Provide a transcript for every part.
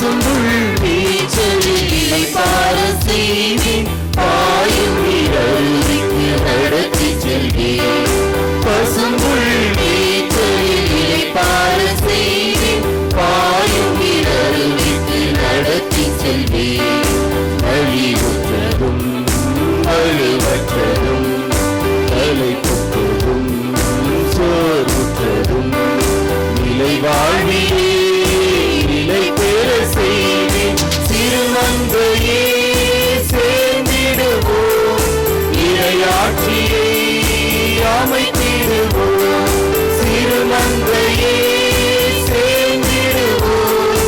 பசும்புல் மேய்ச்சலில் பார செய்வேன், பாயும் அருவிக்கு நடத்தி செல்வேன். பசும்புல் மேய்ச்சலில் பார செய்வேன், பாயும் அருவிக்கு நடத்தி செல்வேன். அழிவுற்றதும் வலுவற்றதும் தலைப்புற்றதும் சோர்வுற்றதும் நிலை வாழ்விலே நிலை பெற செய்வேன். சிறுமந்தையே சேர்ந்திடுவோம், இறையாட்சியை அமைத்திடுவோம். சிறுமந்தையே சேர்ந்திடுவோம்,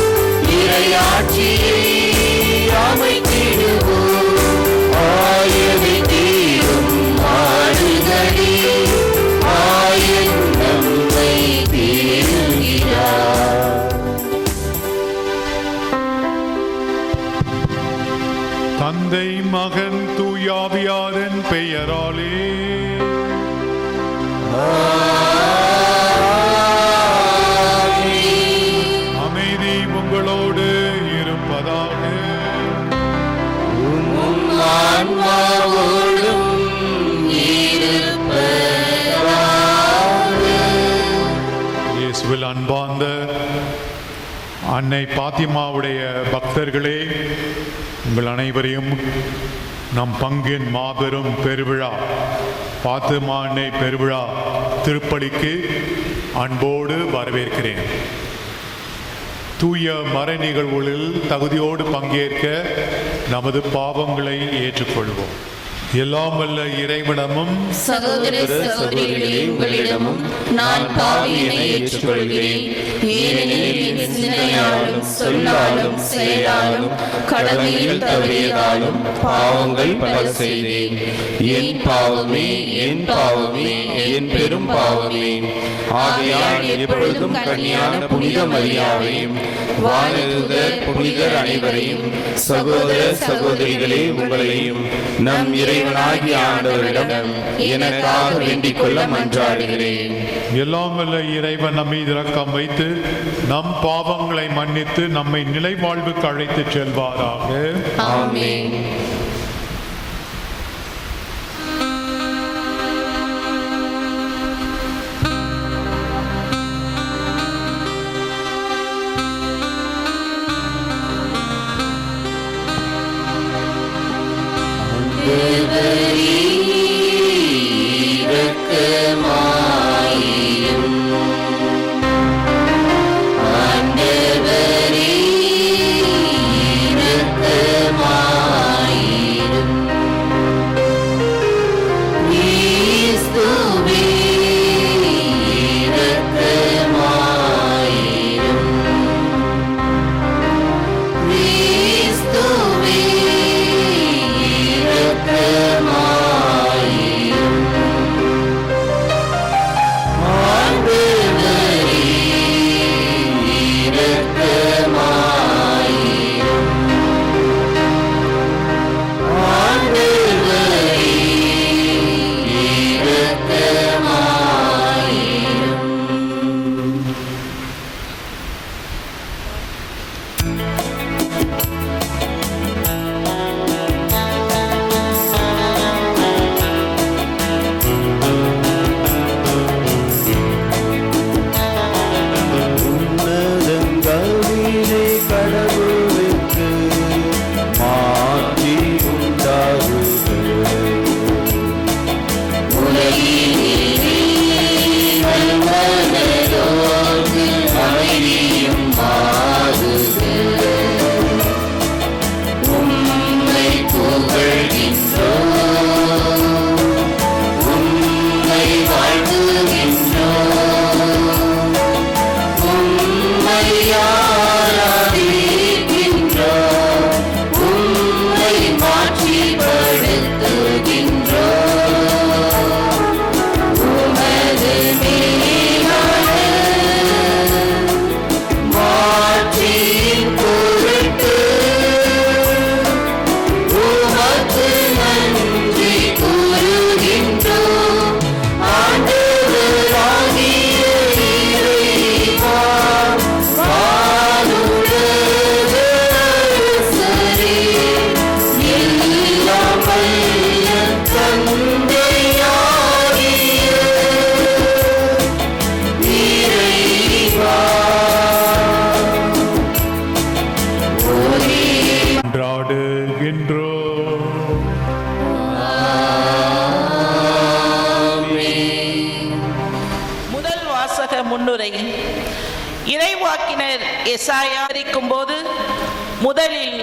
இறையாட்சியை அமைத்திடுவோம். ஆயனை தேடும் ஆடுகளே, ஆயன் நம்மை தேடுகிறார். தந்தை மகன் தூயாவியாரின் பெயராலே அமைதி உங்களோடு இருப்பதாக. இயேசுவில் அன்பார்ந்த அன்னை பாத்திமாவுடைய பக்தர்களே, உங்கள் அனைவரையும் நம் பங்கின் மாபெரும் பெருவிழா பாத்திமா அன்னை பெருவிழா திருப்பலிக்கு அன்போடு வரவேற்கிறேன். தூய மறை நிகழ்வுகளில் தகுதியோடு பங்கேற்க நமது பாவங்களை ஏற்றுக்கொள்வோம். எல்லாம் வல்ல இறைவனமும் சகோதர சகோதரிகளே உங்களிடமும் நான் பாவியினை ஏற்றுக்கொள்கிறேன். ஏனெனில் என் சிந்தனையாலும் சொல்லாலும் செயலாலும் கடமையில் தவறியதாலும் பாவங்கள் பல செய்தேன். என் பாவமே என் பாவமே என் பெரும் பாவமே. ஆகையால் எப்பொழுதும் கன்னியான புனித மரியாவையும் வானதூதர் புனிதர் அனைவரையும் சகோதர சகோதரிகளே உங்களையும் நம் இறைவனாகிய ஆண்டவரிடம் எனக்காக வேண்டிக் கொள்ள மன்றாடுகிறேன். எல்லாம் வல்ல இறைவன் நம் மீது இரக்கம் வைத்து நம் பாவங்களை மன்னித்து நம்மை நிலை வாழ்வுக்கு அழைத்து செல்வாராக. ஆமென். எசாயா போது முதலில்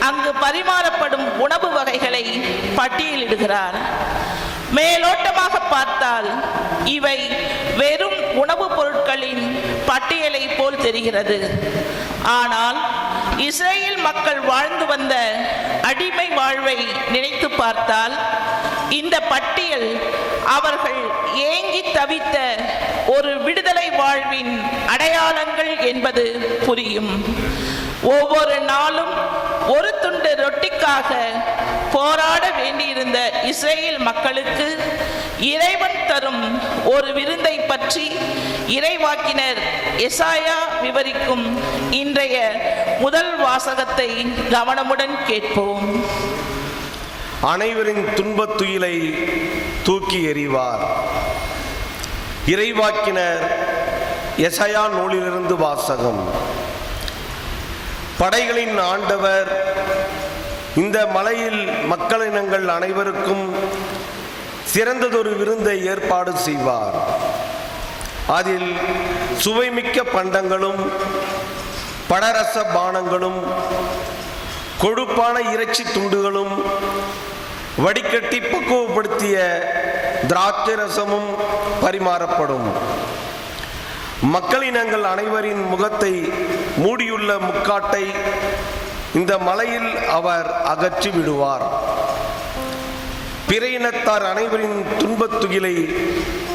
அங்கு பரிமாறப்படும் உணவு வகைகளை பட்டியலிடுகிறார். மேலோட்டமாக பார்த்தால் இவை வெறும் உணவுப் பொருட்களின் பட்டியலை போல் தெரிகிறது. ஆனால் இஸ்ரேல் மக்கள் வாழ்ந்து வந்த அடிமை வாழ்வை நினைத்து பார்த்தால் இந்த பட்டியல் அவர்கள் ஏங்கி தவித்த ஒரு விடுதலை வாழ்வின் அடையாளங்கள் என்பது புரியும். ஒவ்வொரு நாளும் ஒரு துண்டு ரொட்டிக்காக போராட வேண்டியிருந்த இஸ்ரேல் மக்களுக்கு இறைவன் தரும் ஒரு விருந்தை பற்றி இறைவாக்கினர் எசாயா விவரிக்கும் இன்றைய முதல் வாசகத்தை கவனமுடன் கேட்போம். அனைவரின் துன்பத் துயிலை தூக்கி எறிவார். இறைவாக்கினர் எசாயா நூலிலிருந்து வாசகம். படைகளின் ஆண்டவர் இந்த மலையில் மக்களினங்கள் அனைவருக்கும் சிறந்ததொரு விருந்தை ஏற்பாடு செய்வார். அதில் சுவைமிக்க பண்டங்களும் படரச பானங்களும் கொழுப்பான இறைச்சி துண்டுகளும் வடிகட்டி பக்குவப்படுத்திய திராட்சை ரசமும் பரிமாறப்படும். மக்களினங்கள் அனைவரின் முகத்தை மூடியுள்ள முக்காட்டை இந்த மலையில் அவர் அகற்றி விடுவார். பிற இனத்தார் அனைவரின் துன்பத் துகிலை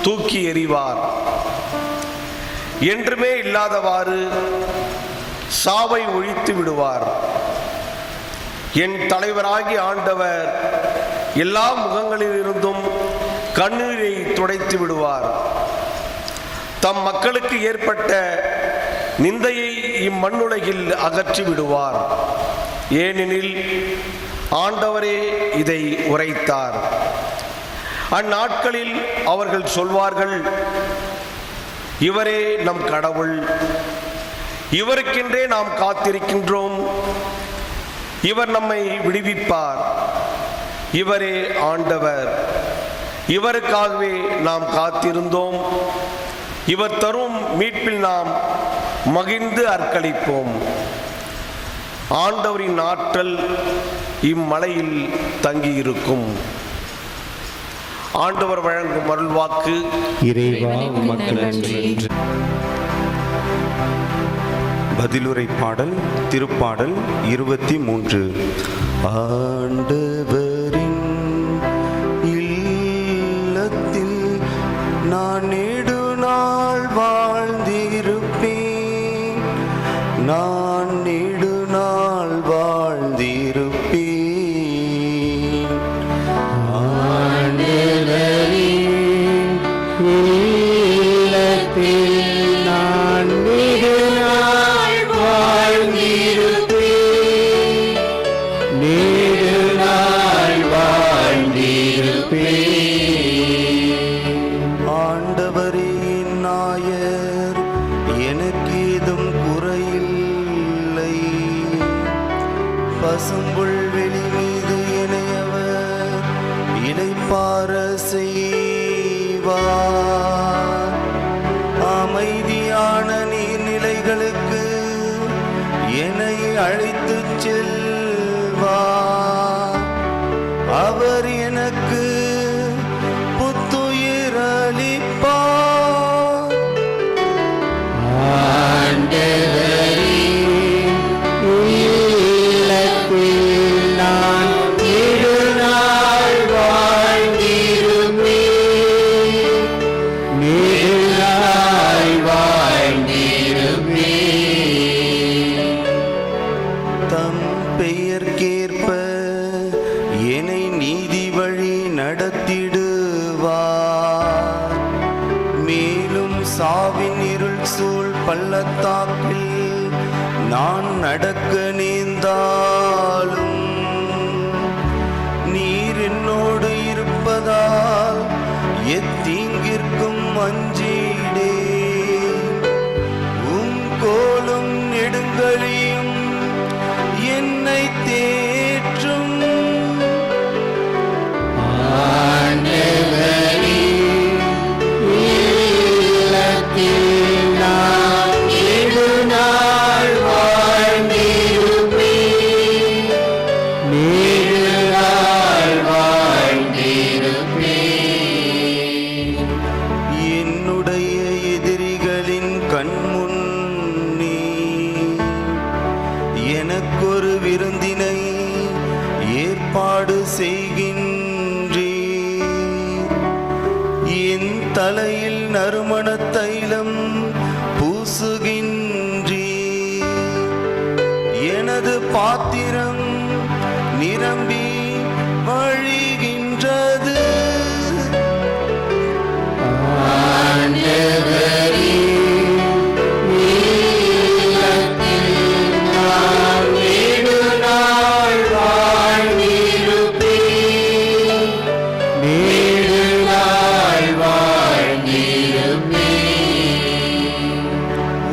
தூக்கி எறிவார். என்றுமே இல்லாதவாறு சாவை ஒழித்து விடுவார். என் தலைவராகி ஆண்டவர் எல்லா முகங்களிலிருந்தும் கண்ணீரை துடைத்து விடுவார். தம் மக்களுக்கு ஏற்பட்ட நிந்தையை இம்மண்ணுலகில் அகற்றி விடுவார். ஏனெனில் ஆண்டவரே இதை உரைத்தார். அந்நாட்களில் அவர்கள் சொல்வார்கள், இவரே நம் கடவுள், இவருக்கென்றே நாம் காத்திருக்கின்றோம், இவர் நம்மை விடுவிப்பார், இவரே ஆண்டவர், இவருக்காகவே நாம் காத்திருந்தோம், இவர் தரும் மீட்பில் நாம் மகிழ்ந்து அர்ப்பணிப்போம். ஆண்டவரின் ஆற்றல் இம்மலையில் தங்கியிருக்கும். ஆண்டவர் வழங்கும் அருள்வாக்கு. இறைவா உமக்கு நன்றி. பதிலுரை பாடல் திருப்பாடல் 23. ஆண்டவரின் இல்லத்தில் நான் நெடுநாள் வாழ்ந்திருப்பேன், நான் நெடுநாள் வாழ்ந்திருப்பேன். ஆண்டவரின் இல்லத்தில் நான் நெடுநாள் வாழ்ந்திருப்பேன், நெடுநாள் வாழ்ந்திருப்பேன். ஆண்டவரே நாயர், எனக்கு ஏதும் குறையில்லை. பசும்புல் வெளி மீது இணையவர் இளைப்பாற செய்வார். அமைதியான நீர்நிலைகளுக்கு என்னை அழைத்துச் செல்வார். அவர் எனக்கு புத்துயிர் அளிப்பார். ஆண்டவரின் இல்லத்தில் நான் நெடுநாள் வாழ்ந்திருப்பேன், நெடுநாள் வாழ்ந்திருப்பேன். தம் பெயர்க்கேற்ப என்னை நீதி வழி நடத்திடுவார். மேலும் சாவின் இருள் சூழ் பள்ளத்தாக்கில் நான் நடக்க நேர்ந்தாலும் நீர் என்னோடு இருப்பதால் எத்தீங்கிற்கும் அஞ்சிடேன். உம் கோலும் நெடுங்கலியும் என்னை தேற்றும். இல்லத்தில் நான் நெடுநாள் செய்கின்றீர். என் தலையில் நறுமண தைலம் பூசுகின்றீர். எனது பாத்திரம் நிரம்பி வழிகின்றது.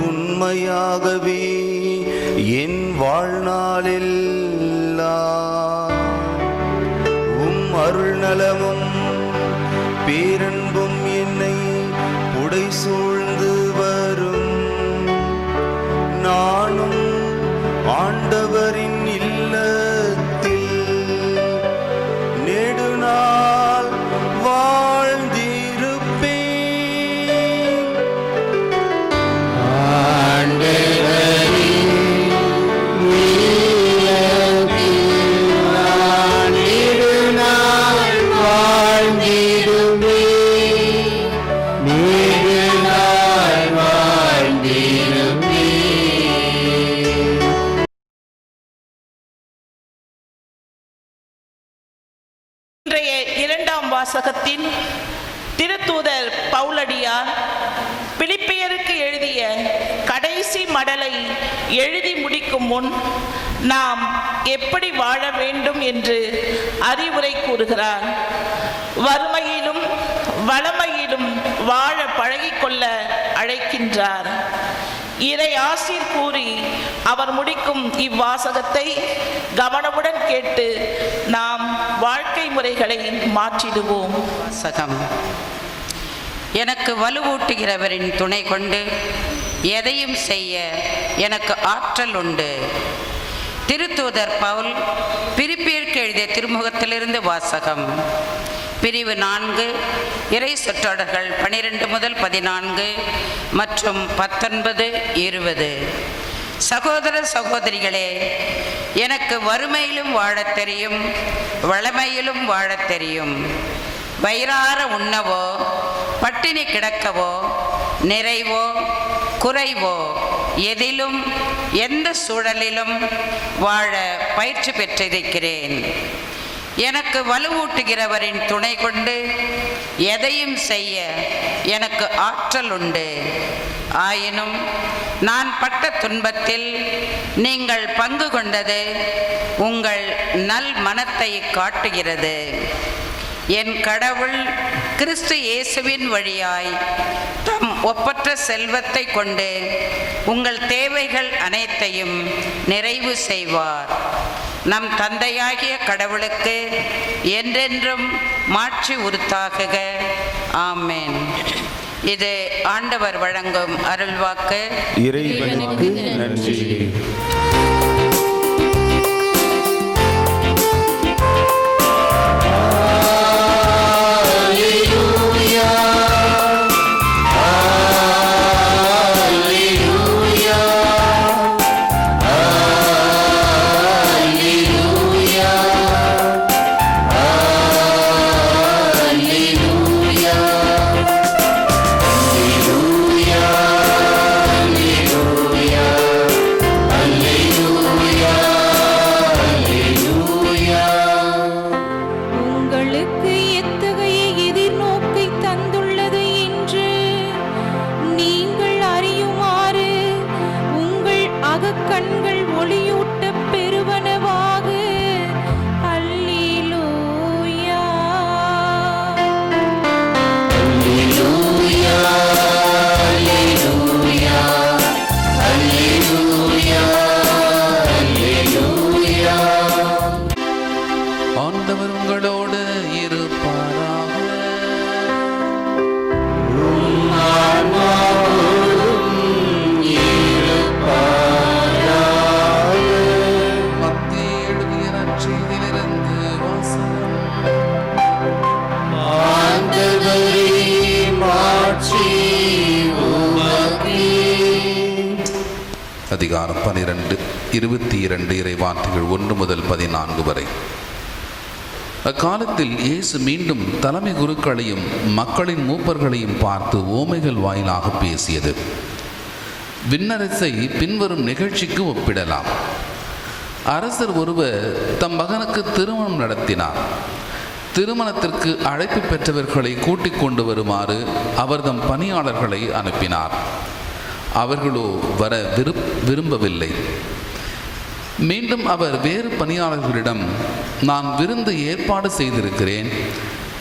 உண்மையாகவே என் வாழ்நாளெல்லாம் அருள் நலமும் பேரன்பும் என்னை புடை சூழ்ந்து வரும். நானும் ஆண்டவரின் இல்லத்தில் நெடுநாள் வாழ்ந்திருப்பேன். இன்றைய இரண்டாம் வாசகத்தின் திருத்தூதர் பவுலடியார் பிலிப்பியருக்கு எழுதிய கடைசி மடலை எழுதி முடிக்கும் முன் நாம் எப்படி வாழ வேண்டும் என்று அறிவுரை கூறுகிறார். வறுமையிலும் வளமையிலும் வாழ பழகிக்கொள்ள அழைக்கின்றார். இறை ஆசீர் கூறி அவர் முடிக்கும் இவ்வாசகத்தை கவனமுடன் கேட்டு நாம் வாழ்க்கை முறைகளை மாற்றிடுவோம். வாசகம். எனக்கு வலுவூட்டுகிறவரின் துணை கொண்டு எதையும் செய்ய எனக்கு ஆற்றல் உண்டு. திருத்தூதர் பவுல் பிலிப்பியருக்கு எழுதிய திருமுகத்திலிருந்து வாசகம். பிரிவு 4 இறை சொற்றொடர்கள் 12 முதல் 14 மற்றும் 19, 20. சகோதர சகோதரிகளே, எனக்கு வறுமையிலும் வாழத் தெரியும், வளமையிலும் வாழத் தெரியும். வயிறார உண்ணவோ, பட்டினி கிடக்கவோ, நிறைவோ குறைவோ, எதிலும் எந்த சூழலிலும் வாழ பயிற்சி பெற்றிருக்கிறேன். எனக்கு வலுவூட்டுகிறவரின் துணை கொண்டு எதையும் செய்ய எனக்கு ஆற்றல் உண்டு. ஆயினும் நான் பட்ட துன்பத்தில் நீங்கள் பங்கு கொண்டது உங்கள் நல் மனத்தை காட்டுகிறது. என் கடவுள் கிறிஸ்து இயேசுவின் வழியாய் தம் ஒப்பற்ற செல்வத்தை கொண்டு உங்கள் தேவைகள் அனைத்தையும் நிறைவு செய்வார். நம் தந்தையாகிய கடவுளுக்கு என்றென்றும் மாட்சி உரித்தாகுக. ஆமென். இது ஆண்டவர் வழங்கும் அருள்வாக்கு. இறைவனுக்கு நன்றி. அதிகாரம் 12, 22 இறைவார்த்தைகள் 1 முதல் 14 வரை. அக்காலத்தில் இயேசு மீண்டும் தலைமை குருக்களையும் மக்களின் மூப்பர்களையும் பார்த்து ஓமைகள் வாயிலாக பேசியது. விண்ணரசை பின்வரும் நிகழ்ச்சிக்கு ஒப்பிடலாம். அரசர் ஒருவர் தம் மகனுக்கு திருமணம் நடத்தினார். திருமணத்திற்கு அழைப்பு பெற்றவர்களை கூட்டிக் கொண்டு வருமாறு அவர் தம் பணியாளர்களை அனுப்பினார். அவர்களோ வர விரும்பவில்லை. மீண்டும் அவர் வேறு பணியாளர்களிடம், நான் விருந்து ஏற்பாடு செய்திருக்கிறேன்,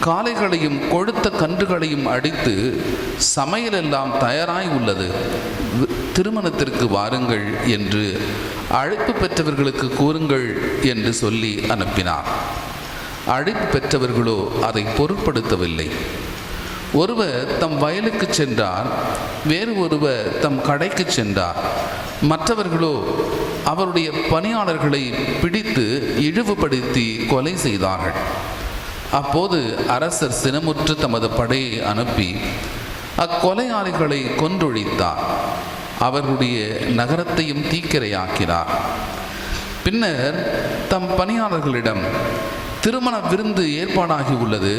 காளைகளையும் கொழுத்த கன்றுகளையும் அடித்து சமையலெல்லாம் தயாராய் உள்ளது, திருமணத்திற்கு வாருங்கள் என்று அழைப்பு பெற்றவர்களுக்கு கூறுங்கள் என்று சொல்லி அனுப்பினார். அழைப்பு பெற்றவர்களோ அதை பொருட்படுத்தவில்லை. ஒருவர் தம் வயலுக்கு சென்றார், வேறு ஒருவர் தம் கடைக்கு சென்றார். மற்றவர்களோ அவருடைய பணியாளர்களை பிடித்து இழிவுபடுத்தி கொலை செய்தார்கள். அப்போது அரசர் சினமுற்று தமது படையை அனுப்பி அக்கொலையாளிகளை கொன்றொழித்தார். அவர்களுடைய நகரத்தையும் தீக்கிரையாக்கினார். பின்னர் தம் பணியாளர்களிடம், திருமண விருந்து ஏற்பாடாகி உள்ளது,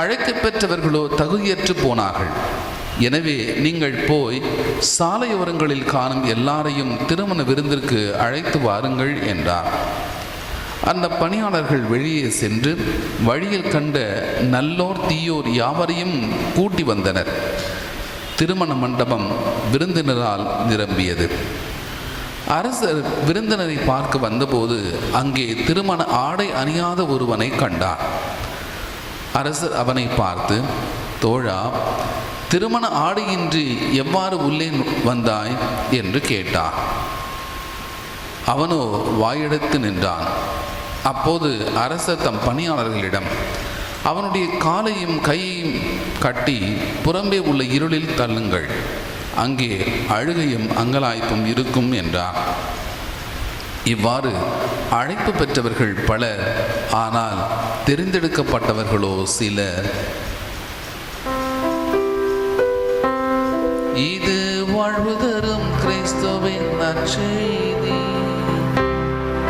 அழைக்க பெற்றவர்களோ தகுதியற்று போனார்கள். எனவே நீங்கள் போய் சாலையோரங்களில் காணும் எல்லாரையும் திருமண விருந்திற்கு அழைத்து வாருங்கள் என்றார். அந்த பணியாளர்கள் வெளியே சென்று வழியில் கண்ட நல்லோர் தீயோர் யாவரையும் கூட்டி வந்தனர். திருமண மண்டபம் விருந்தினரால் நிரம்பியது. அரசர் விருந்தினரை பார்க்க வந்தபோது அங்கே திருமண ஆடை அணியாத ஒருவனை கண்டார். அரசர் அவனை பார்த்து, தோழா, திருமண ஆடையின்றி எவ்வாறு உள்ளே வந்தாய் என்று கேட்டார். அவனோ வாயெடுத்து நின்றான். அப்போது அரசர் தம் பணியாளர்களிடம், அவனுடைய காலையும் கையையும் கட்டி புறம்பே உள்ள இருளில் தள்ளுங்கள், அங்கே அழுகையும் அங்கலாய்ப்பும் இருக்கும் என்றார். இவ்வாறு அழைப்பு பெற்றவர்கள் பலர், ஆனால் தெரிந்தெடுக்கப்பட்டவர்களோ சிலர். இது வாழ்வு தரும் கிறிஸ்துவின் நற்செய்தி.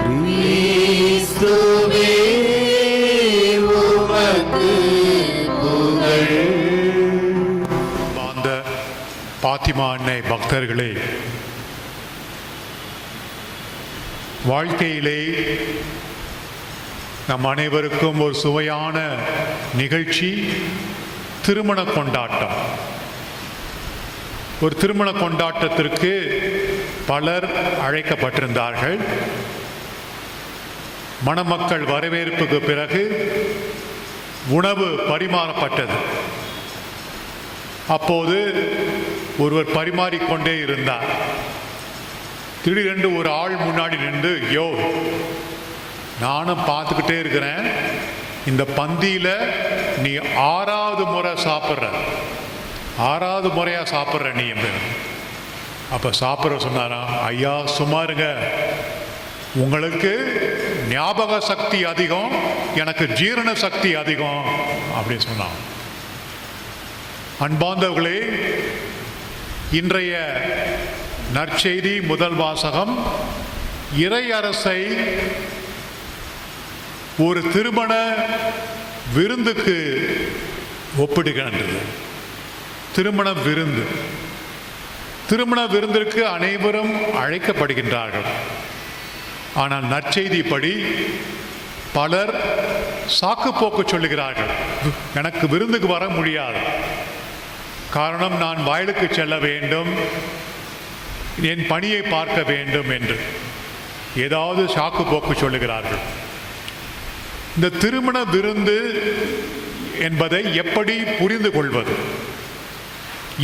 கிறிஸ்துவே உமக்கு புகழ். அந்த பாத்திமா அன்னை பக்தர்களே, வாழ்க்கையிலே நம் அனைவருக்கும் ஒரு சுவையான நிகழ்ச்சி திருமண கொண்டாட்டம். ஒரு திருமண கொண்டாட்டத்திற்கு பலர் அழைக்கப்பட்டிருந்தார்கள். மணமக்கள் வரவேற்புக்கு பிறகு உணவு பரிமாறப்பட்டது. அப்போது ஒருவர் பரிமாறிக்கொண்டே இருந்தார். திடீரென்று ஒரு ஆள் முன்னாடி நின்று, யோ, நானும் பார்த்துக்கிட்டே இருக்கிறேன், இந்த பந்தியில் நீ 6வது முறை சாப்பிட்ற, 6வது முறையாக சாப்பிட்ற நீ. அப்போ சாப்பிட்ற சொன்னாரா, ஐயா சும்மாருங்க, உங்களுக்கு ஞாபக சக்தி அதிகம், எனக்கு ஜீரண சக்தி அதிகம் அப்படின்னு சொன்னான். அன்பார்ந்தவர்களே, இன்றைய நற்செய்தி முதல் வாசகம் இறையரசை ஒரு திருமண விருந்துக்கு ஒப்பிடுகின்றது. திருமண விருந்து, திருமண விருந்திற்கு அனைவரும் அழைக்கப்படுகின்றார்கள். ஆனால் நற்செய்திப்படி பலர் சாக்குப்போக்கு சொல்லுகிறார்கள், எனக்கு விருந்துக்கு வர முடியாது, காரணம் நான் வயலுக்கு செல்ல வேண்டும், என் பணியை பார்க்க வேண்டும் என்று ஏதாவது சாக்குப்போக்கு சொல்லுகிறார்கள். இந்த திருமண விருந்து என்பதை எப்படி புரிந்து கொள்வது?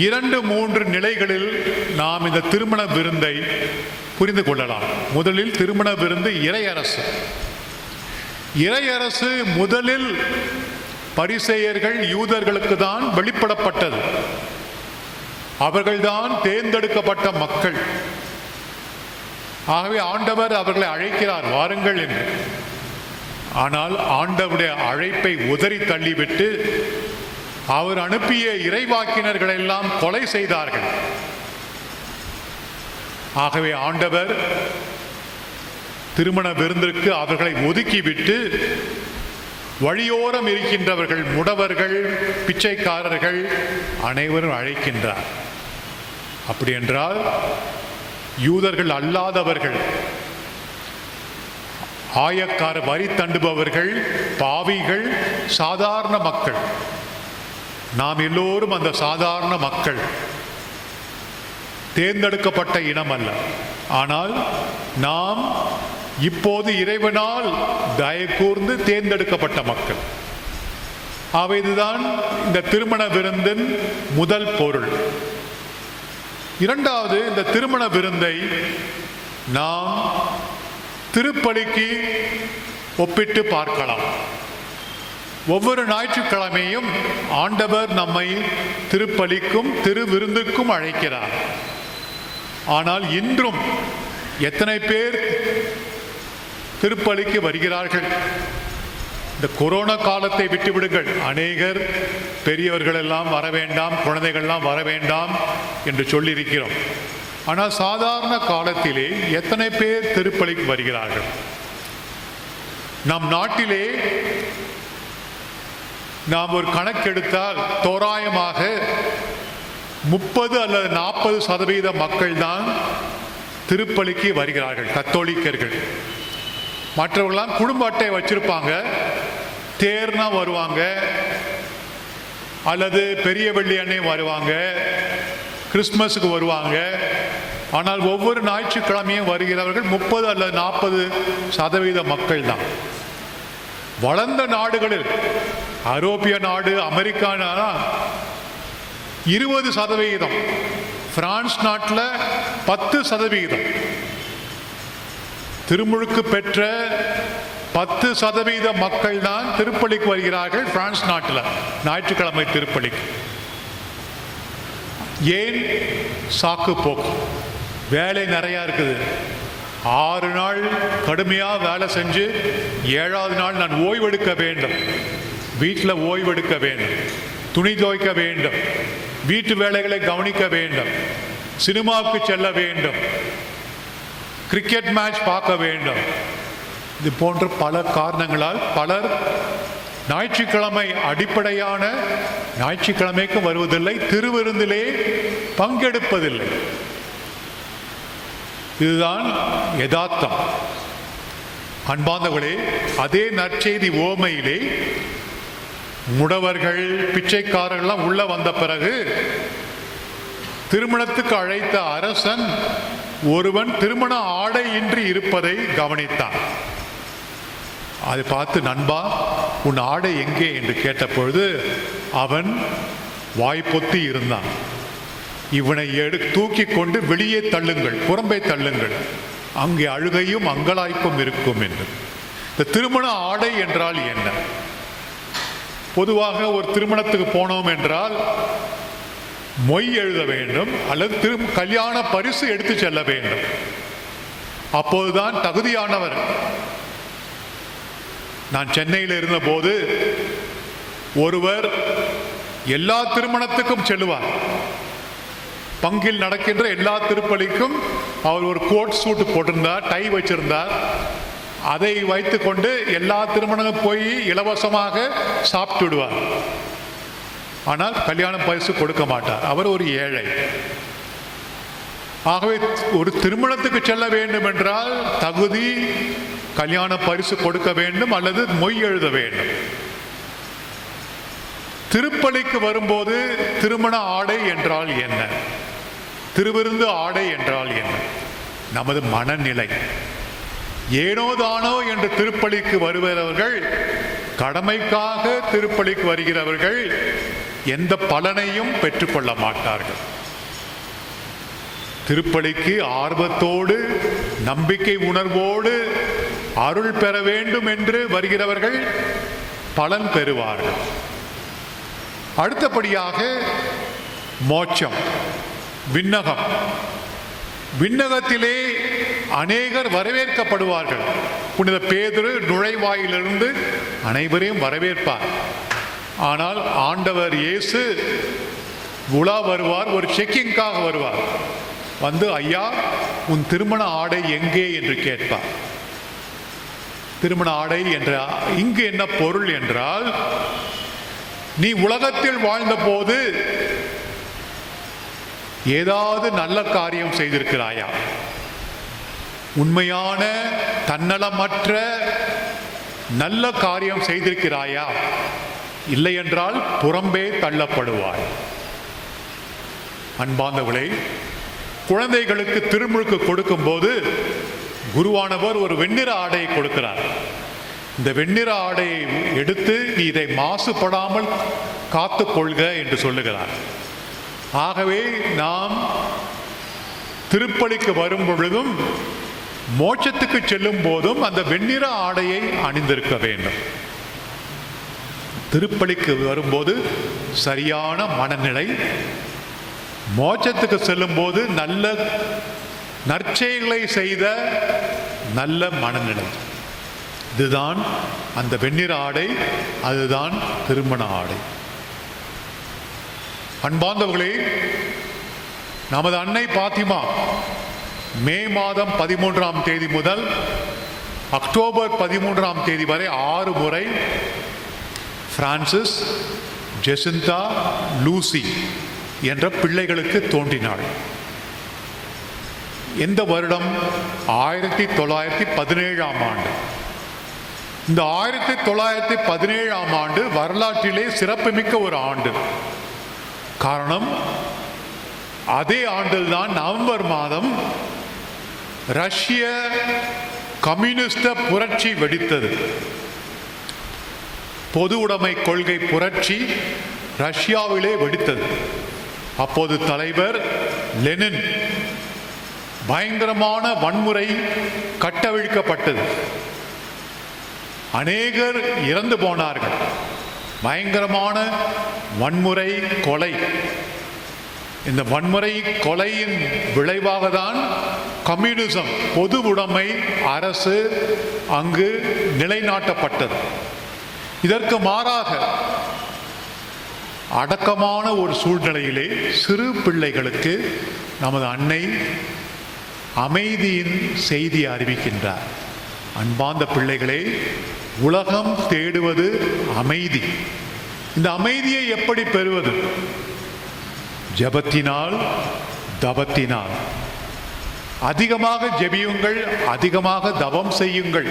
2-3 நிலைகளில் நாம் இந்த திருமண விருந்தை புரிந்து கொள்ளலாம். முதலில் திருமண விருந்து இறையரசு. இறையரசு முதலில் பரிசேயர்கள் யூதர்களுக்கு தான் வெளிப்படப்பட்டது. அவர்கள்தான் தேர்ந்தெடுக்கப்பட்ட மக்கள். ஆகவே ஆண்டவர் அவர்களை அழைக்கிறார், வாருங்கள் என்று. ஆனால் ஆண்டவருடைய அழைப்பை உதறி தள்ளிவிட்டு அவர் அனுப்பிய இறைவாக்கினர்கள் எல்லாம் கொலை செய்தார்கள். ஆகவே வழியோரம் இருக்கின்றவர்கள், முடவர்கள், பிச்சைக்காரர்கள் அனைவரும் அழைக்கின்றார். அப்படி என்றால் யூதர்கள் அல்லாதவர்கள், ஆயக்கார வரி தண்டுபவர்கள், பாவிகள், சாதாரண மக்கள், நாம் எல்லோரும் அந்த சாதாரண மக்கள், தேர்ந்தெடுக்கப்பட்ட இனம் அல்ல. ஆனால் நாம் இப்போது இறைவனால் தயவு கூர்ந்து தேர்ந்தெடுக்கப்பட்ட மக்கள். இதுதான் இந்த திருமண விருந்தின் முதல் பொருள். இரண்டாவது, இந்த திருமண விருந்தை நாம் திருப்பலிக்கு ஒப்பிட்டு பார்க்கலாம். ஒவ்வொரு ஞாயிற்றுக்கிழமையும் ஆண்டவர் நம்மை திருப்பலிக்கும் திருவிருந்துக்கும் அழைக்கிறார். ஆனால் இன்றும் எத்தனை பேர் திருப்பலிக்கு வருகிறார்கள்? இந்த கொரோனா காலத்தை விட்டுவிடுங்கள், அநேகர் பெரியவர்கள் எல்லாம் வர வேண்டாம், குழந்தைகள்லாம் வர வேண்டாம் என்று சொல்லியிருக்கிறோம். ஆனால் சாதாரண காலத்திலே எத்தனை பேர் திருப்பலிக்கு வருகிறார்கள்? நம் நாட்டிலே நாம் ஒரு கணக்கெடுத்தால் தோராயமாக 30 அல்லது 40% மக்கள் தான் திருப்பலிக்கு வருகிறார்கள், கத்தோலிக்கர்கள். மற்றவர்களாம் குடும்ப அட்டை வச்சிருப்பாங்க, தேர்னா வருவாங்க, அல்லது பெரிய வெள்ளி அன்னை வருவாங்க, கிறிஸ்துமஸுக்கு வருவாங்க. ஆனால் ஒவ்வொரு ஞாயிற்றுக்கிழமையும் வருகிறவர்கள் 30 அல்லது 40% மக்கள் தான். வளர்ந்த நாடுகளில், ஐரோப்பிய நாடு, அமெரிக்கா 20%, பிரான்ஸ் நாட்டில் 10%, திருமுழுக்கு பெற்ற 10% மக்கள் தான் திருப்பலிக்கு வருகிறார்கள் பிரான்ஸ் நாட்டில் ஞாயிற்றுக்கிழமை திருப்பலிக்கு. ஏன்? சாக்கு போக்கு, வேலை நிறையா இருக்குது. 6 நாள் கடுமையாக வேலை செஞ்சு 7வது நாள் நான் ஓய்வெடுக்க வேண்டும், வீட்டில் ஓய்வெடுக்க வேண்டும், துணி துவைக்க வேண்டும், வீட்டு வேலைகளை கவனிக்க வேண்டும், சினிமாவுக்கு செல்ல வேண்டும், கிரிக்கெட் மேட்ச் பார்க்க வேண்டும். இது போன்ற பல காரணங்களால் பலர் ஞாயிற்றுக்கிழமை அடிப்படையான ஞாயிற்றுக்கிழமைக்கு வருவதில்லை, திருவிருந்திலே பங்கெடுப்பதில்லை. இதுதான் யதார்த்தம். அன்பார்ந்தவர்களே, அதே நற்செய்தி ஓமையிலே முடவர்கள், பிச்சைக்காரர்கள்லாம் உள்ள வந்த பிறகு திருமணத்துக்கு அழைத்த அரசன் ஒருவன் திருமண ஆடை இன்றி இருப்பதை கவனித்தான். அதை பார்த்து, நண்பா, உன் ஆடை எங்கே என்று கேட்டபொழுது அவன் வாய்ப்பொத்தி இருந்தான். இவனை தூக்கி கொண்டு வெளியே தள்ளுங்கள், புறம்பே தள்ளுங்கள், அங்கே அழுகையும் அங்கலாய்ப்பும் இருக்கும் என்று. இந்த திருமண ஆடை என்றால் என்ன? பொதுவாக ஒரு திருமணத்துக்கு போனோம் என்றால் மொய் எழுத வேண்டும், அல்லது கல்யாண பரிசு எடுத்து செல்ல வேண்டும். அப்போதுதான் தகுதியானவர். நான் சென்னையில் இருந்தபோது ஒருவர் எல்லா திருமணத்துக்கும் செல்லுவார். பங்கில் நடக்கின்ற எல்லா திருப்பலிக்கும் அவர் ஒரு கோட் சூட் போட்டிருந்தார், டை வச்சிருந்தார். அதை வைத்துக்கொண்டு எல்லா திருமணங்களும் போய் இலவசமாக சாப்பிட்டு விடுவார். ஆனால் கல்யாண பரிசு கொடுக்க மாட்டார். அவர் ஒரு ஏழை. ஆகவே ஒரு திருமணத்துக்கு செல்ல வேண்டும் என்றால் தகுதி, கல்யாண பரிசு கொடுக்க வேண்டும், அல்லது மொய் எழுத வேண்டும். திருப்பலிக்கு வரும்போது திருமண ஆடை என்றால் என்ன? திருவிருந்து ஆடை என்றால் என்ன? நமது மனநிலை. ஏனோதானோ என்று திருப்பலிக்கு வருகிறவர்கள், கடமைக்காக திருப்பலிக்கு வருகிறவர்கள் எந்த பலனையும் பெற்றுக்கொள்ள மாட்டார்கள். திருப்பலிக்கு ஆர்வத்தோடு, நம்பிக்கை உணர்வோடு அருள் பெற வேண்டும் என்று வருகிறவர்கள் பலன் பெறுவார்கள். அடுத்தபடியாக மோட்சம், விண்ணகம். விண்ணகத்திலே அநேகர் வரவேற்கப்படுவார்கள். புனித பேதுரு நுழைவாயிலிருந்து அனைவரையும் வரவேற்பார். ஆனால் ஆண்டவர் இயேசு உலா வருவார், ஒரு செக்கிங்காக வருவார். வந்து, ஐயா, உன் திருமண ஆடை எங்கே என்று கேட்பார். திருமண ஆடை என்ற இங்கு என்ன பொருள் என்றால், நீ உலகத்தில் வாழ்ந்தபோது ஏதாவது நல்ல காரியம் செய்திருக்கிறாயா? உண்மையான தன்னலமற்ற நல்ல காரியம் செய்திருக்கிறாயா? இல்லை என்றால் புறம்பே தள்ளப்படுவாய். அன்பார்ந்தவர்களே, குழந்தைகளுக்கு திருமுழுக்கு கொடுக்கும் போது குருவானவர் ஒரு வெண்ணிற ஆடையை கொடுக்கிறார். இந்த வெண்ணிற ஆடையை எடுத்து நீ இதை மாசுபடாமல் காத்து கொள்க என்று சொல்லுகிறார். ஆகவே நாம் திருப்பலிக்கு வரும் பொழுதும் மோட்சத்துக்கு செல்லும் போதும் அந்த வெண்ணிற ஆடையை அணிந்திருக்க வேண்டும். திருப்பலிக்கு வரும்போது சரியான மனநிலை, மோட்சத்துக்கு செல்லும் போது நல்ல நற்செயல்களை செய்த நல்ல மனநிலை. இதுதான் அந்த வெண்ணிற ஆடை, அதுதான் திருமண ஆடை. அன்பார்ந்தவர்களே, நமது அன்னை பாத்திமா மே மாதம் 13ஆம் தேதி முதல் அக்டோபர் 13ஆம் தேதி வரை 6 முறை பிரான்சிஸ், ஜெசிந்தா, லூசி என்ற பிள்ளைகளுக்கு தோன்றினாள். எந்த வருடம்? 1917ஆம் ஆண்டு. இந்த 1917ஆம் ஆண்டு வரலாற்றிலே சிறப்புமிக்க ஒரு ஆண்டு. காரணம், அதே ஆண்டில்தான் நவம்பர் மாதம் ரஷ்ய கம்யூனிஸ்ட புரட்சி வெடித்தது. பொது உடைமை கொள்கை புரட்சி ரஷ்யாவிலே வெடித்தது. அப்போது தலைவர் லெனின் பயங்கரமான வன்முறை கட்டவிழ்க்கப்பட்டது. அநேகர் இறந்து போனார்கள். பயங்கரமான வன்முறை கொலை. இந்த வன்முறை கொலையின் விளைவாக தான் கம்யூனிசம், பொது உடைமை அரசு அங்கு நிலைநாட்டப்பட்டது. இதற்கு மாறாக அடக்கமான ஒரு சூழ்நிலையிலே சிறு பிள்ளைகளுக்கு நமது அன்னை அமைதியின் செய்தி அறிவிக்கின்றார். அன்பார்ந்த பிள்ளைகளே, உலகம் தேடுவது அமைதி. இந்த அமைதியை எப்படி பெறுவது? ஜெபத்தினால், தவத்தினால். அதிகமாக ஜெபியுங்கள், அதிகமாக தவம் செய்யுங்கள்.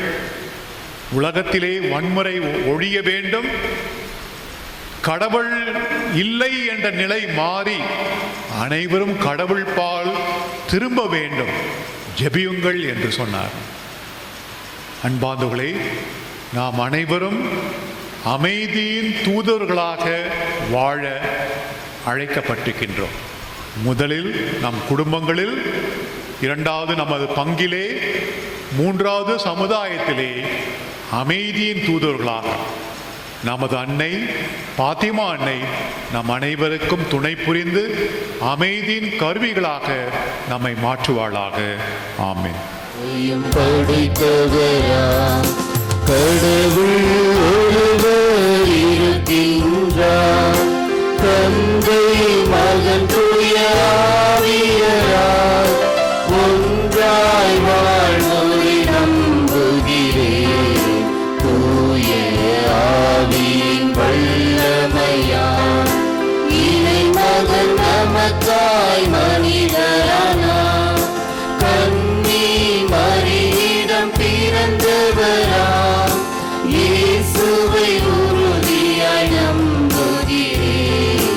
உலகத்திலே வன்முறை ஒழிய வேண்டும். கடவுள் இல்லை என்ற நிலை மாறி அனைவரும் கடவுள் பால் திரும்ப வேண்டும். ஜெபியுங்கள் என்று சொன்னார். அன்பார்ந்தவர்களே, நாம் அனைவரும் அமைதியின் தூதர்களாக வாழ அழைக்கப்பட்டிருக்கின்றோம். முதலில் நம் குடும்பங்களில், இரண்டாவது நமது பங்கிலே, மூன்றாவது சமுதாயத்திலே அமைதியின் தூதர்களாக நமது அன்னை பாத்திமா அன்னை நம் அனைவருக்கும் துணை புரிந்து அமைதியின் கருவிகளாக நம்மை மாற்றுவாளாக. ஆமென். படைத்தவராம் கடவுள் ஒருவர் இருக்கின்றார். தந்தை, மகன், தூய ஆவியார் ஒன்றாய் வாழ்வோரை நம்புகிறேன். தூய ஆவியின் வல்லமையார் இறை மகன் நமக்காய் மனிதரானார். கன்னி மரியிடம் பிறந்தவராம் இயேசுவை உறுதியாய் நம்புகிறேன்.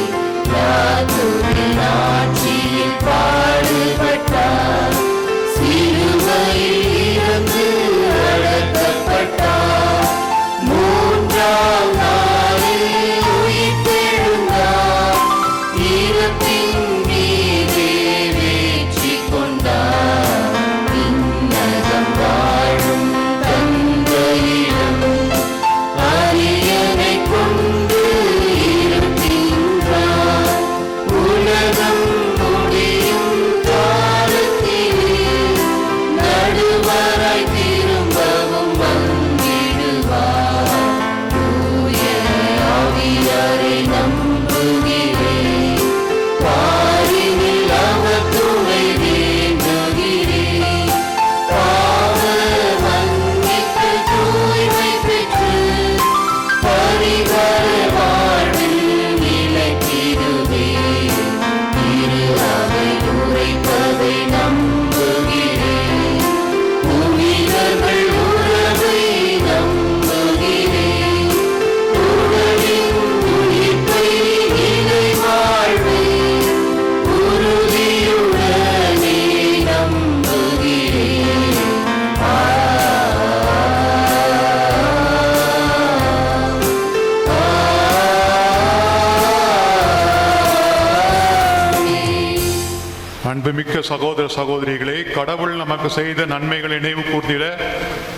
அன்புமிக்க சகோதர சகோதரிகளே, கடவுள் நமக்கு செய்த நன்மைகளை நினைவு கூர்ந்திட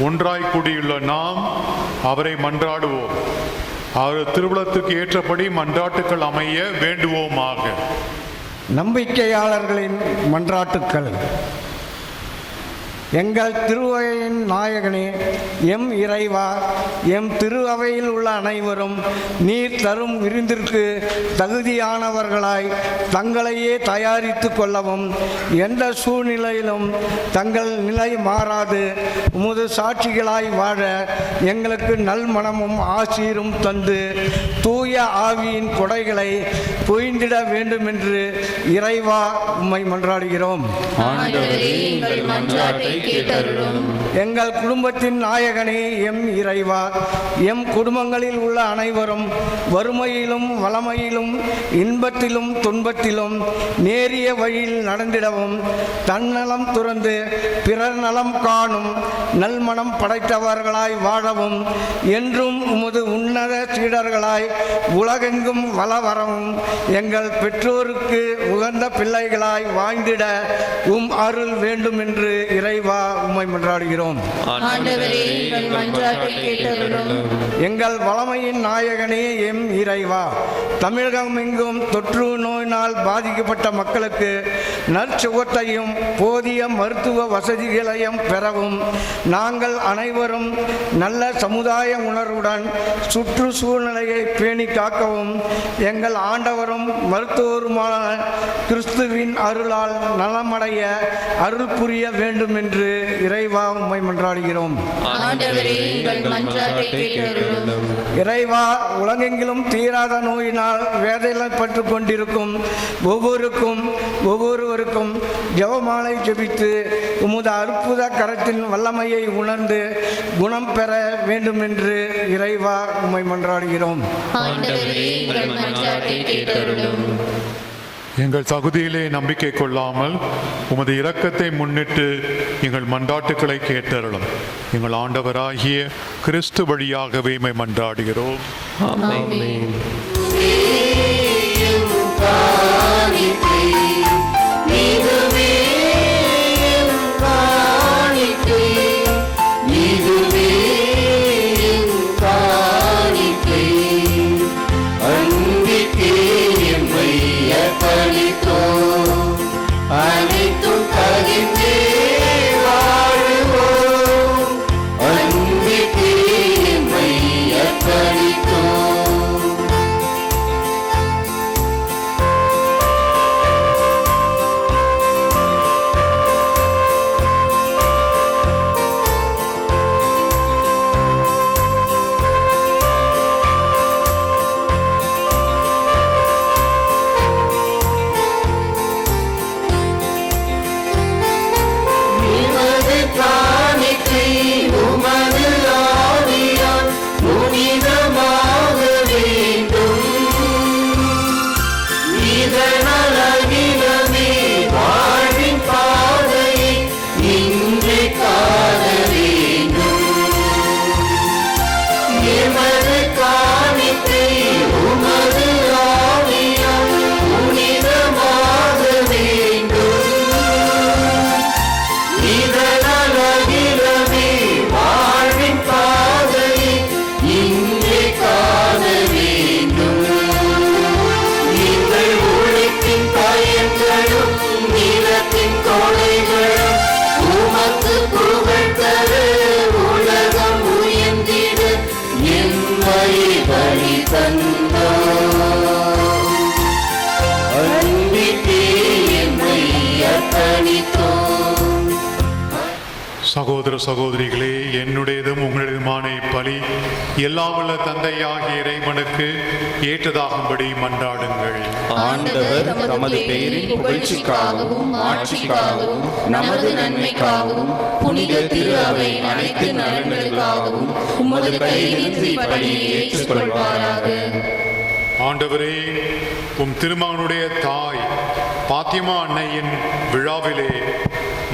ஒன்றாய் கூடியுள்ள நாம் அவரை மன்றாடுவோம். அவர் திருவுளத்துக்கு ஏற்றபடி மன்றாட்டுக்கள் அமைய வேண்டுவோமாக. நம்பிக்கையாளர்களின் மன்றாட்டுக்கள். எங்கள் திருவையின் நாயகனே, எம் இறைவா, எம் திரு அவையில் உள்ள அனைவரும் நீர் தரும் விருந்திற்கு தகுதியானவர்களாய் தங்களையே தயாரித்து கொள்ளவும், எந்த சூழ்நிலையிலும் தங்கள் நிலை மாறாது உமது சாட்சிகளாய் வாழ எங்களுக்கு நல் மனமும் ஆசீரும் தந்து தூய ஆவியின் கொடைகளை பொய்ந்திட வேண்டுமென்று இறைவா உம்மை மன்றாடுகிறோம். எங்கள் குடும்பத்தின் நாயகனே, எம் இறைவா, எம் குடும்பங்களில் உள்ள அனைவரும் வறுமையிலும் வளமையிலும் இன்பத்திலும் துன்பத்திலும் நேரிய வழியில் நடந்திடவும், தன்னலம் துறந்து பிறர் நலம் காணும் நல்மனம் படைத்தவர்களாய் வாழவும், என்றும் உமது உன்னத சீடர்களாய் உலகெங்கும் வள வரவும், எங்கள் பெற்றோருக்கு உகந்த பிள்ளைகளாய் வாழ்ந்திட உம் அருள் வேண்டும் என்று இறைவா உம்மை மன்றாடுகிறோம். எங்கள் வளமையின் நாயகனே, எம் இறைவா, தமிழகம் எங்கும் தொற்று நோயினால் பாதிக்கப்பட்ட மக்களுக்கு நற்சுகத்தையும் போதிய மருத்துவ வசதிகளையும் பெறவும், நாங்கள் அனைவரும் நல்ல சமுதாய உணர்வுடன் சுற்றுச்சூழ்நிலையை பேணி காக்கவும், எங்கள் ஆண்டவரும் மருத்துவருமான கிறிஸ்துவின் அருளால் நலமடைய அருள் புரிய வேண்டும் என்று இறைவா உம்மை மன்றாடுகிறோம். இறைவா, உலகெங்கிலும் தீராத நோயினால் வேதனைப்பட்டு கொண்டிருக்கும் ஒவ்வொருவருக்கும் ஜெபமாலை ஜெபித்து உமது அற்புத கரத்தின் வல்லமையை உணர்ந்து குணம் பெற வேண்டும் என்று இறைவா உம்மை மன்றாடுகிறோம். எங்கள் தகுதியிலே நம்பிக்கை கொள்ளாமல் உமது இரக்கத்தை முன்னிட்டு எங்கள் மன்றாட்டுக்களை கேட்டருளும். எங்கள் ஆண்டவராகிய கிறிஸ்து வழியாகவே உம்மை மன்றாடுகிறோம். சகோதர சகோதரிகளே, என்னுடையதும் உங்களுடையதுமான இப்பலி எல்லாம் வல்ல தந்தையாகிய இறைவனுக்கு ஏற்றதாகும்படி மன்றாடுங்கள். ஆண்டவர் தமது பெயரின் புகழ்ச்சிக்காகவும் ஆட்சிக்காகவும் நமது நன்மைக்காகவும் புனித திரு அவை அனைத்து நலன்களுக்காகவும் உமது கையிலிருந்து இப்பலியை ஏற்றுக்கொள்வாராக. ஆண்டவரே, உம் திருமகனுடைய தாய் பாத்திமா அன்னையின் விழாவிலே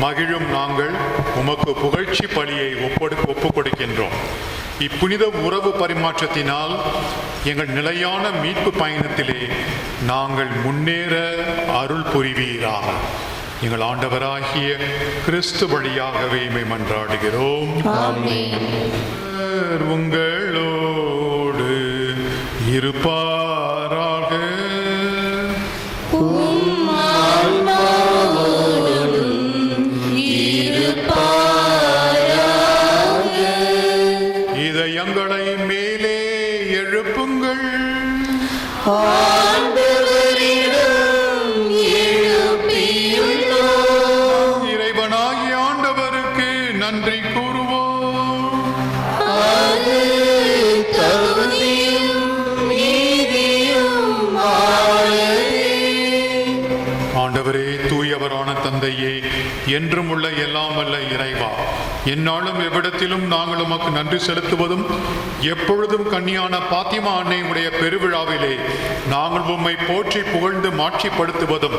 மகிழும் நாங்கள் உமக்கு புகழ்ச்சி பலியை ஒப்புக் கொடுக்கின்றோம். இப்புனித உறவு பரிமாற்றத்தினால் எங்கள் நிலையான மீட்பு பயணத்திலே நாங்கள் முன்னேற அருள் புரிவீராக. எங்கள் ஆண்டவராகிய கிறிஸ்து வழியாகவே இமை மன்றாடுகிறோம். ஆமென். உங்களோடு இருப்பாராக. இதயங்களை மேலே எழுப்புங்கள். இறைவனாகிய ஆண்டவருக்கு நன்றி கூறுவோம். ஆண்டவரே, தூயவரான தந்தையே, என்றும் உள்ள எல்லாம் வல்ல இறைவா, எந்நாளும் எவ்விடத்திலும் நாங்கள் உமக்கு நன்றி செலுத்துவதும் எப்பொழுதும் கன்னியான பாத்திமா அன்னையுடைய பெருவிழாவிலே நாங்கள் உம்மை போற்றி புகழ்ந்து மாட்சிப்படுத்துவதும்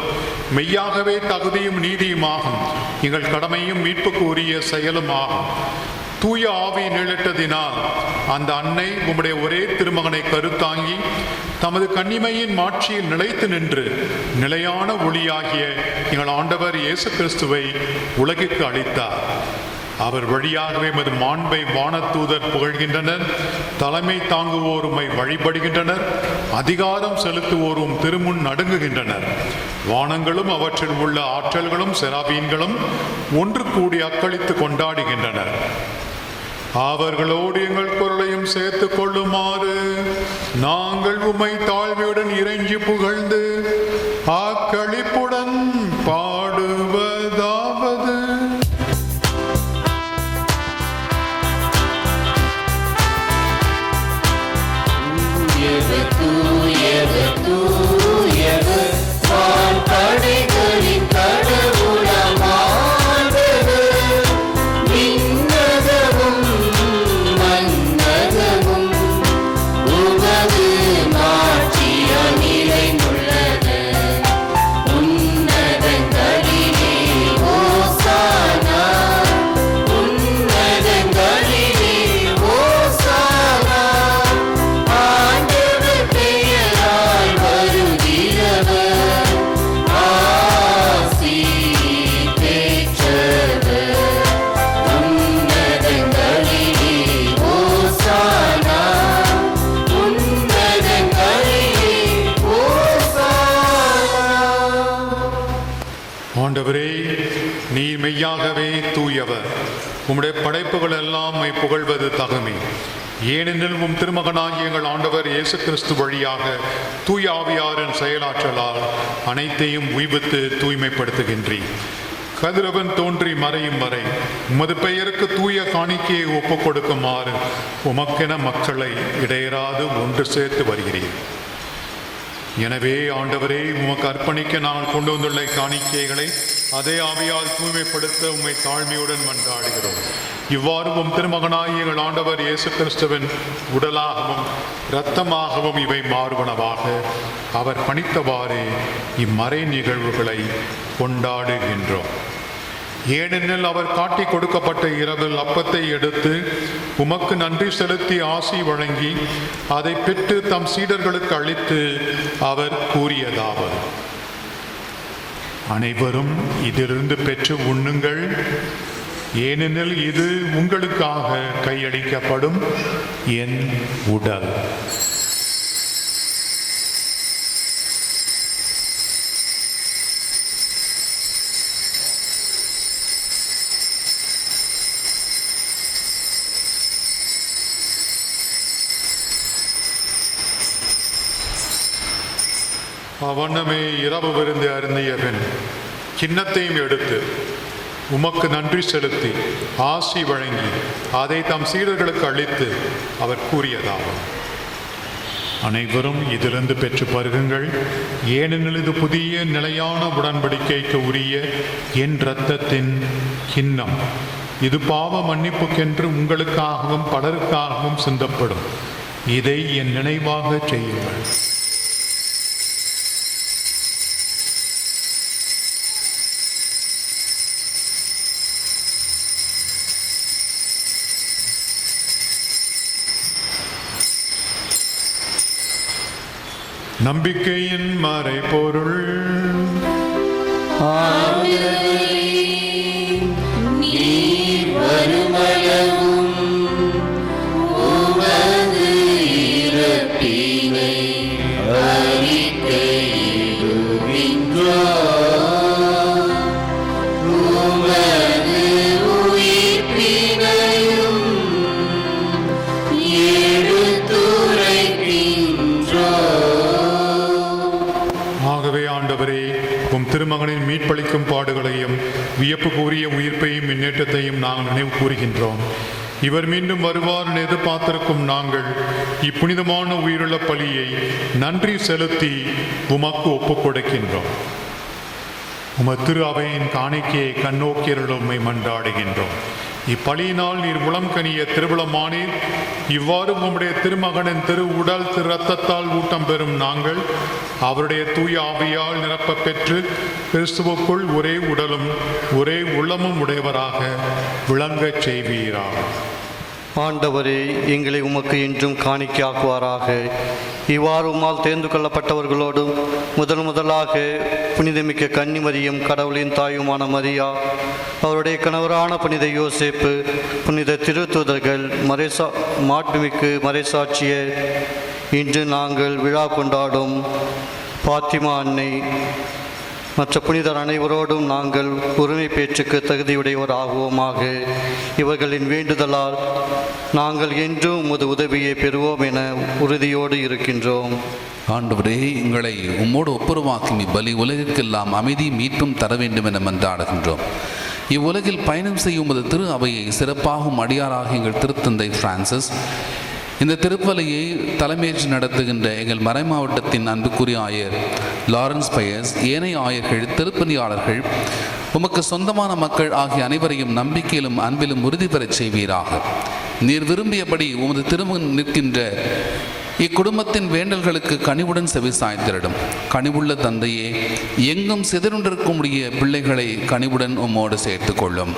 மெய்யாகவே தகுதியும் நீதியுமாகும். எங்கள் கடமையும் மீட்புக்கு உரிய செயலுமாகும். தூய ஆவி நிழலிட்டதினால் அந்த அன்னை உம்முடைய ஒரே திருமகனை கருத்தாங்கி தமது கன்னிமையின் மாட்சியில் நிலைத்து நின்று நிலையான ஒளியாகிய எங்கள் ஆண்டவர் இயேசு கிறிஸ்துவை உலகிற்கு அளித்தார். அவர் வழியாகவே எமது மாண்பை வானதூதர் புகழ்கின்றனர். தலைமை தாங்குவோர் உம்மை வழிபடுகின்றனர். அதிகாரம் செலுத்துவோரும் திருமுன் நடுங்குகின்றனர். வானங்களும் அவற்றில் உள்ள ஆற்றல்களும் செராபீன்களும் ஒன்று கூடி அக்களித்து கொண்டாடுகின்றனர். அவர்களோடு எங்கள் குரலையும் சேர்த்துக் கொள்ளுமாறு நாங்கள் உம்மை தாழ்மையுடன் இறைஞ்சி புகழ்ந்து அக்களிப்புடன் பாடுவதாவது. ஆண்டவரே, நீ மெய்யாகவே தூயவர். உம்முடைய படைப்புகள் எல்லாம் புகழ்வது தகுமே. ஏனெனில் உம் திருமகனாகிய எங்கள் ஆண்டவர் இயேசு கிறிஸ்து வழியாக தூய ஆவியாரின் செயலாற்றலால் அனைத்தையும் உய்வித்து தூய்மைப்படுத்துகின்றீர். கதிரவன் தோன்றி மறையும் வரை உமது பெயருக்கு தூய காணிக்கையை ஒப்புக் கொடுக்குமாறு உமக்கென மக்களை இடையராது ஒன்று சேர்த்து வருகிறீர். எனவே ஆண்டவரே, உமக்கு அர்ப்பணிக்க நாங்கள் கொண்டு வந்துள்ள காணிக்கைகளை அதே ஆவியால் தூய்மைப்படுத்த உம்மை தாழ்மையுடன் மன்றாடுகிறோம். இவ்வாறு உம் திருமகனாகிய எங்கள் ஆண்டவர் இயேசு கிறிஸ்துவின் உடலாகவும் இரத்தமாகவும் இவை மாறுவனவாக அவர் பணித்தவாறே இம்மறை நிகழ்வுகளை கொண்டாடுகின்றோம். ஏனெனில் அவர் காட்டி கொடுக்கப்பட்ட இரவில் அப்பத்தை எடுத்து உமக்கு நன்றி செலுத்தி ஆசி வழங்கி அதை பெற்று தம் சீடர்களுக்கு அளித்து அவர் கூறியதாவது: அனைவரும் இதிலிருந்து பெற்று உண்ணுங்கள், ஏனெனில் இது உங்களுக்காக கையளிக்கப்படும் என் உடல். அவ்வண்ணமே இரவு விருந்து அருந்திய பின் கிண்ணத்தையும் எடுத்து உமக்கு நன்றி செலுத்தி ஆசி வழங்கி அதை தம் சீடர்களுக்கு அளித்து அவர் கூறியதாகும்: அனைவரும் இதிலிருந்து பெற்று பருகுங்கள், ஏனெனில் இது புதிய நிலையான உடன்படிக்கைக்கு உரிய என் இரத்தத்தின் கிண்ணம். இது பாவ மன்னிப்புக்கென்று உங்களுக்காகவும் பலருக்காகவும் சிந்தப்படும். இதை என் நினைவாக செய்யுங்கள். நம்பிக்கையின் மறைபொருள். திருமகனின் மீட்பளிக்கும் பாடுகளையும் வியப்பு கூறிய உயிர்ப்பையும் முன்னேற்றத்தையும் நாங்கள் நினைவு கூறுகின்றோம். இவர் மீண்டும் வருவார் என எதிர்பார்த்திருக்கும் நாங்கள் இப்புனிதமான உயிருள்ள பலியை நன்றி செலுத்தி உமக்கு ஒப்புக் கொடுக்கின்றோம். உமது திரு அவையின் காணிக்கையை கண்ணோக்கியருள் உம்மை மன்றாடுகின்றோம். இப்பலியினால் நீர் உளம் கனிய திருவிழமானீர். இவ்வாறு உம்முடைய திருமகனின் திரு உடல் திரு இரத்தத்தால் ஊட்டம் பெறும் நாங்கள் அவருடைய தூய ஆவியால் நிரப்ப பெற்று கிறிஸ்துவுக்குள் ஒரே உடலும் ஒரே உள்ளமும் உடையவராக விளங்கச் செய்வீராக. ஆண்டவரே, எங்களை உமக்கு இன்றும் காணிக்கையாக்குவாராக. இவ்வாறு உம்மால் தேர்ந்து கொள்ளப்பட்டவர்களோடும் முதலாக புனிதமிக்க கன்னிமரியும் கடவுளின் தாயுமான மரியா, அவருடைய கணவரான புனித யோசேப்பு, புனித திருத்தூதர்கள், மாட்புமிக்கு மறைசாட்சியர், இன்று நாங்கள் விழா கொண்டாடும் பாத்திமா அன்னை மற்ற புனிதர் அனைவரோடும் நாங்கள் உரிமை பேச்சுக்கு தகுதியுடையோர் ஆகுவோமாக. இவர்களின் வேண்டுதலால் நாங்கள் என்றும் உமது உதவியை பெறுவோம் என உறுதியோடு இருக்கின்றோம். ஆண்டவரே, எங்களை உம்மோடு ஒப்புரவாக்கும் இப்பலி உலகிற்கெல்லாம் அமைதி மீட்பும் தர வேண்டும் என மன்றாடுகின்றோம். இவ்வுலகில் பயணம் செய்யும் உமது திரு அவையை சிறப்பாகும் அடியாராக எங்கள் திருத்தந்தை பிரான்சிஸ், இந்த திருப்பலியை தலைமையேற்று நடத்துகின்ற எங்கள் மறைமாவட்டத்தின் அன்புக்குரிய ஆயர் லாரன்ஸ் பயஸ், ஏனைய ஆயர்கள், திருப்பணியாளர்கள், உமக்கு சொந்தமான மக்கள் ஆகிய அனைவரையும் நம்பிக்கையிலும் அன்பிலும் உறுதி பெறச் செய்வீராக. நீர் விரும்பியபடி உமது திருமணம் நிற்கின்ற இக்குடும்பத்தின் வேண்டல்களுக்கு கனிவுடன் செவிசாய்த்திரடும். கனிவுள்ள தந்தையே, எங்கும் சிதறுண்டிருக்கக்கூடிய பிள்ளைகளை கனிவுடன் உம்மோடு சேர்த்து கொள்ளும்.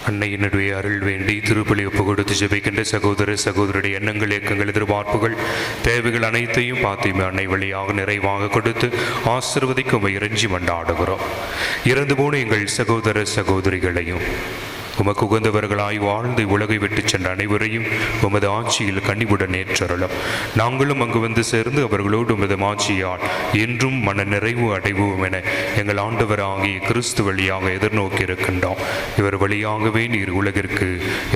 அன்னையினுடைய அருள் வேண்டி திருப்பலி ஒப்பு கொடுத்து ஜெபிக்கின்ற சகோதர சகோதரருடைய எண்ணங்கள், இயக்கங்கள், எதிர்பார்ப்புகள், தேவைகள் அனைத்தையும் பாத்திமா அன்னை வழியாக நிறைவாக கொடுத்து ஆசீர்வதிக்கும் இறைஞ்சி மன்றாடுகிறோம். இறந்து போன எங்கள் சகோதர சகோதரிகளையும் உமக்கு உகந்தவர்களாய் வாழ்ந்து உலகை விட்டு சென்ற அனைவரையும் உமது ஆட்சியில் கனிவுடன் ஏற்றருளும். நாங்களும் அங்கு வந்து சேர்ந்து அவர்களோடு உமது ஆட்சியால் என்றும் மன நிறைவு அடைவோம் என எங்கள் ஆண்டவராகிய கிறிஸ்து வழியாக எதிர்நோக்கி இருக்கின்றோம். இவர் வழியாகவே நீர் உலகிற்கு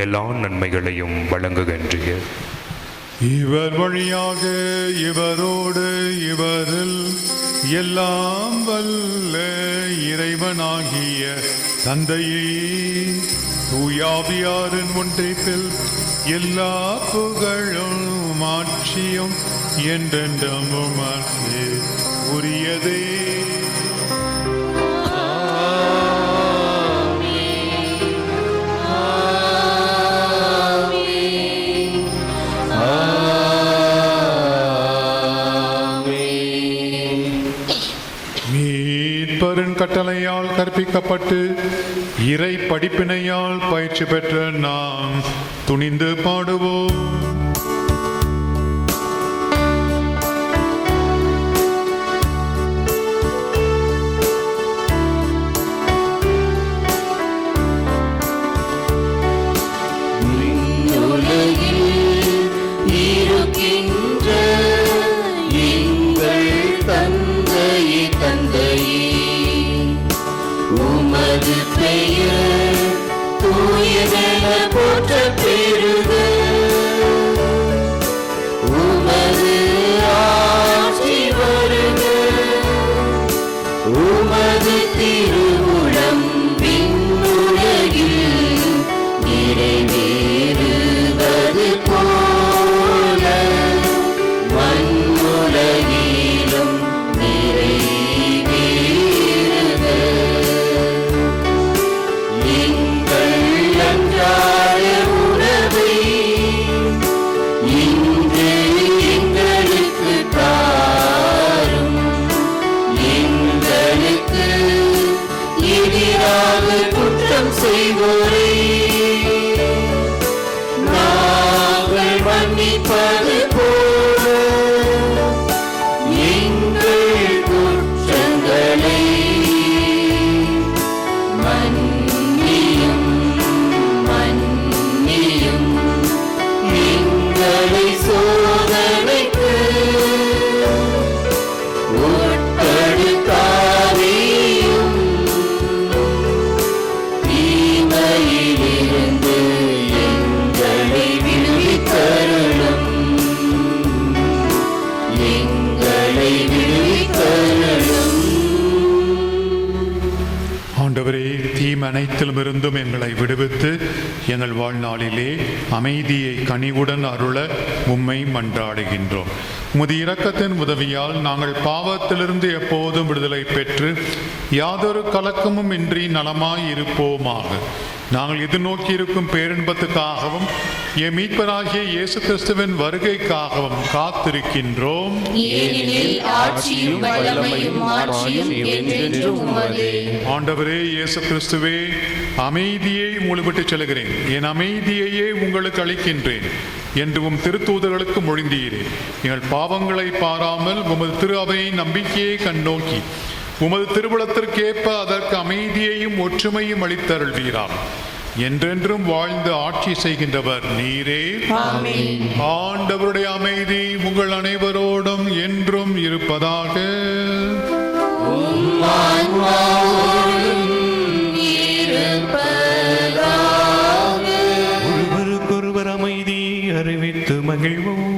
எல்லா நன்மைகளையும் வழங்குகின்றீர். இவர் வழியாக, இவரோடு, இவரில் எல்லாம் வல்ல இறைவனாகிய தந்தையே, தூயாவியாரின் ஒன்றைப்பில் எல்லா புகழும் ஆட்சியும் என்றென்றும் உமக்கே உரியதே. கட்டளையால் கற்பிக்கப்பட்டு இறை படிப்பினையால் பயிற்சி பெற்ற நாம் துணிந்து பாடுவோம். தீமையிலிருந்து எங்களை விடுவித்தருளும். அனைத்திலுமிருந்தும் எங்களை விடுவித்து எங்கள் வாழ்நாளிலே அமைதியை கனிவுடன் அருள உம்மை மன்றாடுகின்றோம். உமது இரக்கத்தின் உதவியால் நாங்கள் பாவத்திலிருந்து எப்போதும் விடுதலை பெற்று யாதொரு கலக்கமும் இன்றி நலமாய் இருப்போமாக. நாங்கள் எதிர்நோக்கி இருக்கும் பேரின்பத்துக்காகவும் என் மீட்பராகிய இயேசு கிறிஸ்துவின் வருகைக்காகவும் காத்திருக்கின்றோம். ஆண்டவரே இயேசு கிறிஸ்துவே, அமைதியை உங்களுக்கு விட்டு செல்கிறேன், என் அமைதியையே உங்களுக்கு அளிக்கின்றேன் என்று திருத்தூதர்களுக்கு மொழிந்தீரே. எங்கள் பாவங்களை பாராமல் உமது திரு அவையை நம்பிக்கையை கண்ணோக்கி உமது திருவுளத்திற்கேற்ப அதற்கு அமைதியையும் ஒற்றுமையும் அளித்தருள்வீராம். என்றென்றும் வாழ்ந்து ஆட்சி செய்கின்றவர் நீரே. ஆண்டவருடைய அமைதி உங்கள் அனைவரோடும் என்றும் இருப்பதாக. ஒருவருக்கொருவர் அமைதி அறிவித்து மகிழ்வோம்.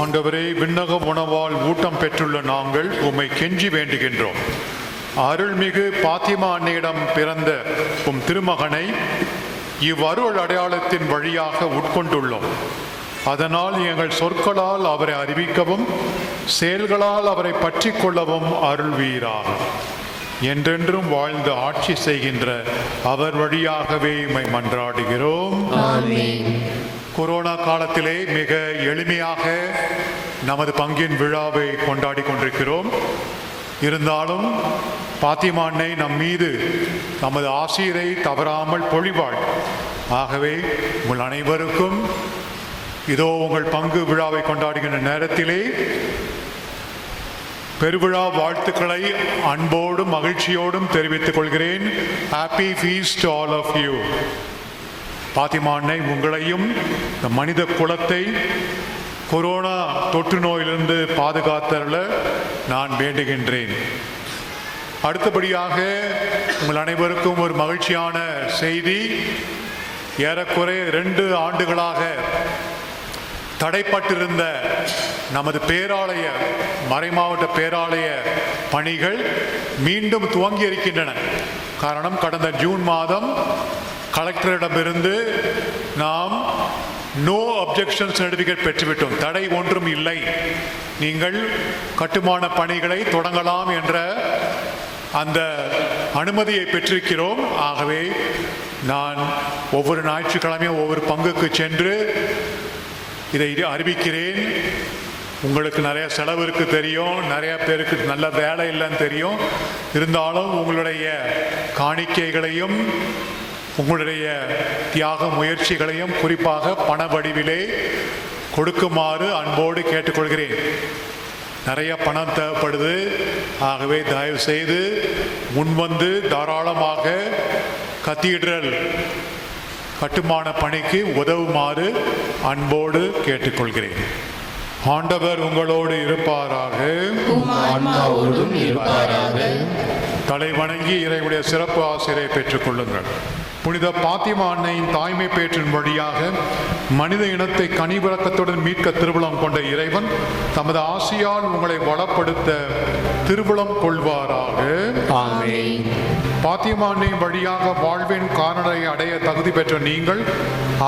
ஆண்டவரே, விண்ணக உணவால் ஊட்டம் பெற்றுள்ள நாங்கள் உம்மை கெஞ்சி வேண்டுகின்றோம். அருள்மிகு பாத்திமா அன்னையிடம் பிறந்த உம் திருமகனை இவ்வருள் அடையாளத்தின் வழியாக உட்கொண்டுள்ளோம். அதனால் எங்கள் சொற்களால் அவரை அறிவிக்கவும் செயல்களால் அவரை பற்றி கொள்ளவும் அருள்வீராக. என்றென்றும் வாழ்ந்து ஆட்சி செய்கின்ற அவர் வழியாகவே உம்மை மன்றாடுகிறோம். கொரோனா காலத்திலே மிக எளிமையாக நமது பங்கின் விழாவை கொண்டாடி கொண்டிருக்கிறோம். இருந்தாலும் பாத்திமா அன்னை நம் மீது நமது ஆசிரை தவறாமல் பொழிவாள். ஆகவே உங்கள் அனைவருக்கும் இதோ உங்கள் பங்கு விழாவை கொண்டாடுகின்ற நேரத்திலே பெருவிழா வாழ்த்துக்களை அன்போடும் மகிழ்ச்சியோடும் தெரிவித்துக் கொள்கிறேன். Happy feast all of you. Fatima அன்னை உங்களையும் மனித குலத்தை கொரோனா தொற்று நோயிலிருந்து பாதுகாத்தருள நான் வேண்டுகின்றேன். அடுத்தபடியாக உங்கள் அனைவருக்கும் ஒரு மகிழ்ச்சியான செய்தி. ஏறக்குறைய 2 ஆண்டுகளாக தடைப்பட்டிருந்த நமது பேராலய மறைமாவட்ட பேராலய பணிகள் மீண்டும் துவங்கி இருக்கின்றன. காரணம், கடந்த ஜூன் மாதம் கலெக்டரிடமிருந்து நாம் நோ அப்ஜெக்ஷன் சர்டிஃபிகேட் பெற்றுவிட்டோம். தடை ஒன்றும் இல்லை, நீங்கள் கட்டுமான பணிகளை தொடங்கலாம் என்ற அந்த அனுமதியை பெற்றிருக்கிறோம். ஆகவே நான் ஒவ்வொரு ஞாயிற்றுக்கிழமையும் ஒவ்வொரு பங்குக்கு சென்று இதை அறிவிக்கிறேன். உங்களுக்கு நிறைய செலவு இருக்கு தெரியும், நிறைய பேருக்கு நல்ல வேலை இல்லைன்னு தெரியும். இருந்தாலும் உங்களுடைய காணிக்கைகளையும் உங்களுடைய தியாக முயற்சிகளையும் குறிப்பாக பண வடிவிலே கொடுக்குமாறு அன்போடு கேட்டுக்கொள்கிறேன். நிறைய பணம் தேவைப்படுது. ஆகவே தயவு செய்து முன்வந்து தாராளமாக கத்தீட்ரல் கட்டுமான பணிக்கு உதவுமாறு அன்போடு கேட்டுக்கொள்கிறேன். ஆண்டவர் உங்களோடு இருப்பாராக. தலை வணங்கி இறைவனுடைய சிறப்பு ஆசிரியை பெற்றுக் கொள்ளுங்கள். புனித பாத்திமா அன்னையின் தாய்மை பேற்றின் வழியாக மனித இனத்தை கனிவிறக்கத்துடன் மீட்க திருவுளம் கொண்ட இறைவன் தமது ஆசியால் உங்களை வளப்படுத்த திருவுளம் கொள்வாராக. பாத்திமா அன்னையின் வழியாக வாழ்வின் காரணத்தை அடைய தகுதி பெற்ற நீங்கள்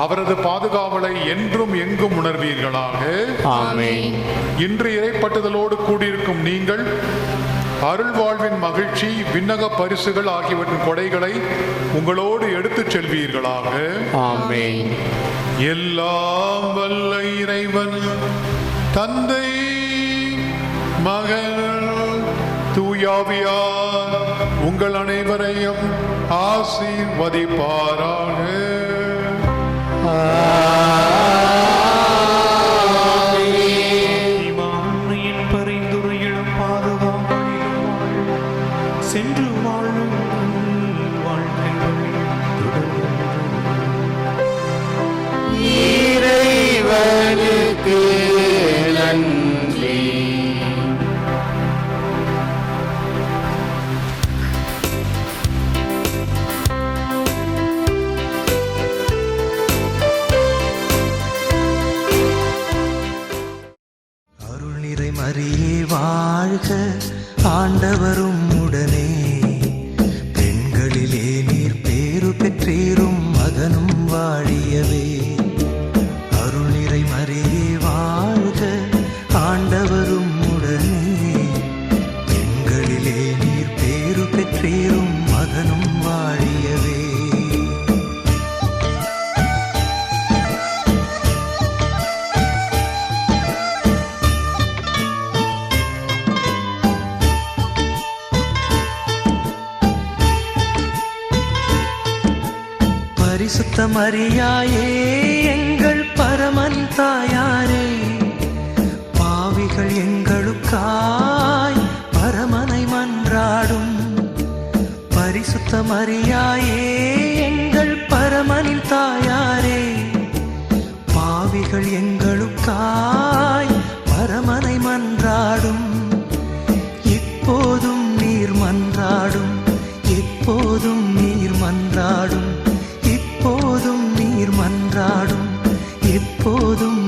அவரது பாதுகாவலை என்றும் எங்கும் உணர்வீர்களாக. இன்று இறைப்பட்டுதலோடு கூடியிருக்கும் நீங்கள் அருள் வாழ்வின் மகிழ்ச்சி, விண்ணக பரிசுகள் ஆகியவற்றின் கொடைகளை உங்களோடு எடுத்துச் செல்வீர்களாக. எல்லாம் வல்ல இறைவன் தந்தை, மகன், தூயாவியார் உங்கள் அனைவரையும் ஆசீர்வதிப்பாராக. பரிந்துரையிலும் பாதுகாப்பிலும் சென்று வாழ்வு மகனும் வாழியவே. அருள் நிறை மரியே வாழ்க, ஆண்டவரும் உடனே. பெண்களிலே நீர் பேறு பெற்றேறும், மகனும் வாழியவே. பரிசுத்த மரியாயே எங்கள் பரமனின் தாயாரே, பாவிகள் எங்களுக்காய் பரமனை மன்றாடும். பரிசுத்த மரியாயே எங்கள் பரமனின் தாயாரே, பாவிகள் எங்களுக்காய் பரமனை மன்றாடும். இப்போதும் நீர் மன்றாடும், எப்போதும் நீர் மன்றாடும், இப்போதும் நீர் மன்றாடும், எப்போதும்